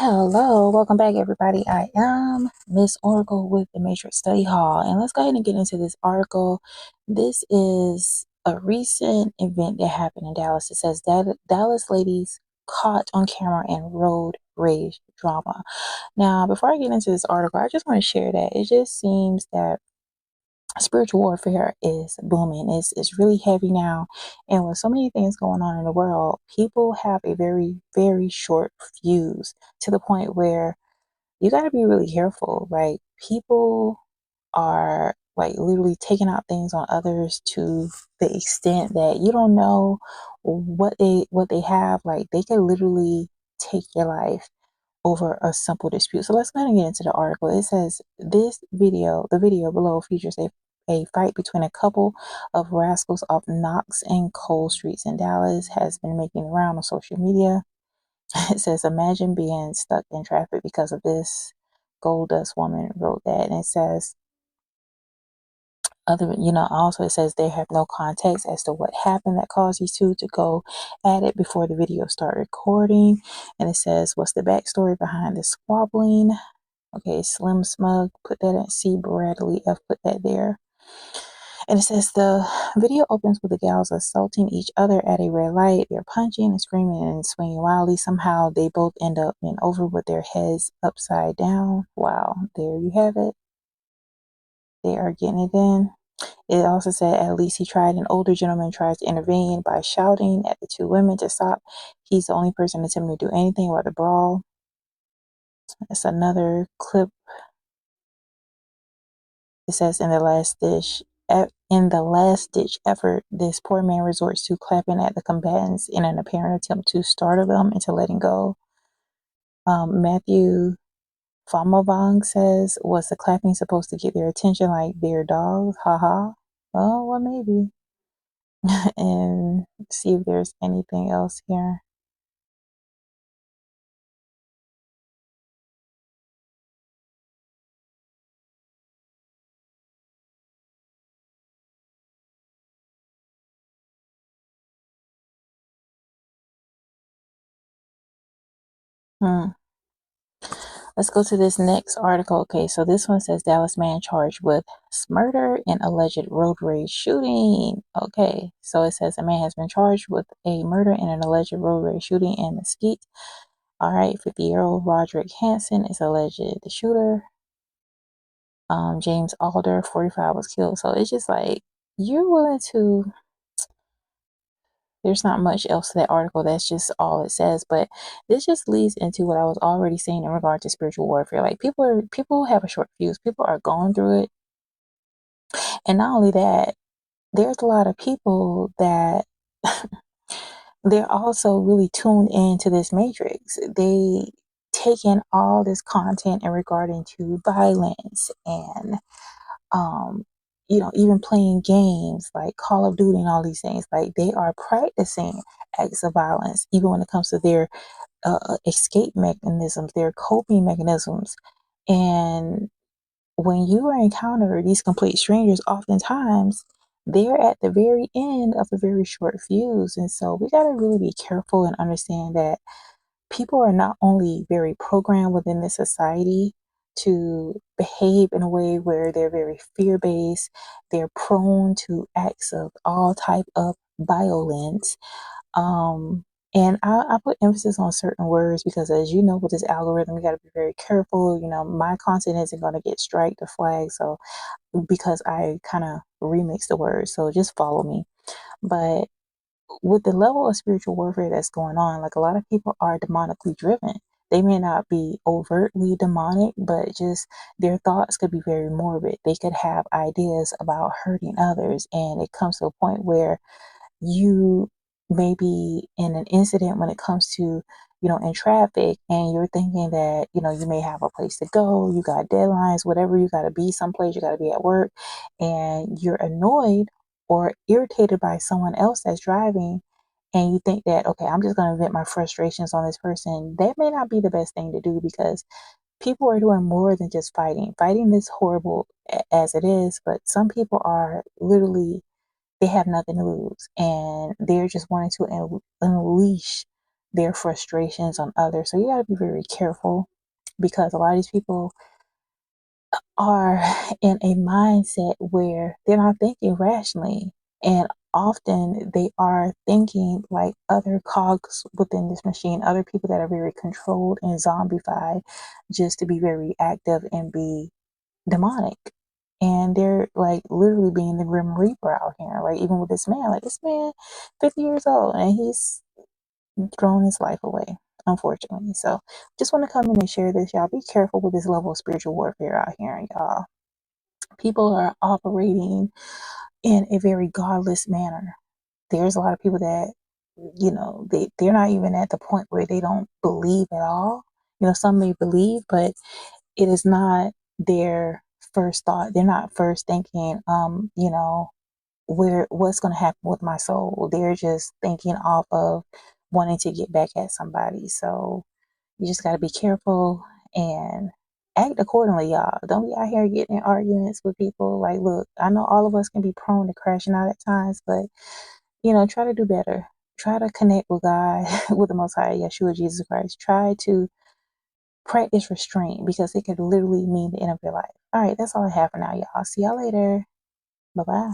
Hello, welcome back, everybody. I am Miss Oracle with the Matrix Study Hall, and let's go ahead and get into this article. This is a recent event that happened in Dallas. It says that Dallas ladies caught on camera in road rage drama. Now, before I get into this article, I just want to share that it just seems that spiritual warfare is booming. It's really heavy now, and with so many things going on in the world, people have a very, very short fuse to the point where you got to be really careful. Like, people are like literally taking out things on others to the extent that you don't know what they have. Like, they could literally take your life over a simple dispute. So let's go ahead and get into the article. It says the video below features a fight between a couple of rascals off Knox and Cole Streets in Dallas, has been making the round on social media. It says, imagine being stuck in traffic because of this. Gold Dust Woman wrote that. And it says, also it says they have no context as to what happened that caused these two to go at it before the video started recording. And it says, what's the backstory behind the squabbling? Okay, Slim Smug put that in. C. Bradley F put that there. And it says the video opens with the gals assaulting each other at a red light. They're punching and screaming and swinging wildly. Somehow they both end up in over with their heads upside down. Wow, there you have it. They are getting it in. It also said at least he tried. An older gentleman tries to intervene by shouting at the two women to stop. He's the only person attempting to do anything about the brawl. That's another clip. It says in the last ditch effort, this poor man resorts to clapping at the combatants in an apparent attempt to startle them into letting go. Matthew Famavong says, was the clapping supposed to get their attention like they're dogs? Haha. Oh, well, maybe. And see if there's anything else here. Hmm. Let's go to this next article. Okay, so this one says Dallas man charged with murder in alleged road rage shooting. Okay, so it says a man has been charged with a murder in an alleged road rage shooting in Mesquite. All right, 50-year-old Roderick Hanson is alleged the shooter. James Alder, 45, was killed. So it's just like, you're willing to. There's not much else to that article. That's just all it says. But this just leads into what I was already saying in regard to spiritual warfare. Like, people have a short fuse. People are going through it. And not only that, there's a lot of people that they're also really tuned into this matrix. They take in all this content in regarding to violence and even playing games like Call of Duty and all these things. Like, they are practicing acts of violence, even when it comes to their escape mechanisms, their coping mechanisms. And when you encounter these complete strangers, oftentimes they're at the very end of a very short fuse. And so we got to really be careful and understand that people are not only very programmed within this society to behave in a way where they're very fear-based, they're prone to acts of all type of violence. And I put emphasis on certain words because, as you know, with this algorithm, you got to be very careful. My content isn't going to get striked or flagged, so because I kind of remix the words, so just follow me. But with the level of spiritual warfare that's going on, like, a lot of people are demonically driven. They may not be overtly demonic, but just their thoughts could be very morbid. They could have ideas about hurting others, and it comes to a point where you may be in an incident when it comes to, in traffic, and you're thinking that, you may have a place to go, you got deadlines, whatever, you got to be someplace, you got to be at work, and you're annoyed or irritated by someone else that's driving, and you think that, okay, I'm just going to vent my frustrations on this person. That may not be the best thing to do, because people are doing more than just fighting. Fighting is horrible as it is, but some people are literally, they have nothing to lose, and they're just wanting to unleash their frustrations on others. So you got to be very careful, because a lot of these people are in a mindset where they're not thinking rationally. And often they are thinking like other cogs within this machine, other people that are very controlled and zombified just to be very active and be demonic. And they're like literally being the Grim Reaper out here. Like even with this man, like this man, 50 years old, and he's thrown his life away, unfortunately. So just want to come in and share this, y'all. Be careful with this level of spiritual warfare out here, y'all. People are operating in a very godless manner. There's a lot of people that, they're not even at the point where they don't believe at all. Some may believe, but it is not their first thought. They're not first thinking, what's going to happen with my soul. They're just thinking off of wanting to get back at somebody. So you just got to be careful and act accordingly, y'all. Don't be out here getting in arguments with people. Like, look, I know all of us can be prone to crashing out at times, but try to do better. Try to connect with God, with the Most High, Yeshua, Jesus Christ. Try to practice restraint, because it could literally mean the end of your life. All right, that's all I have for now, y'all. See y'all later. Bye bye.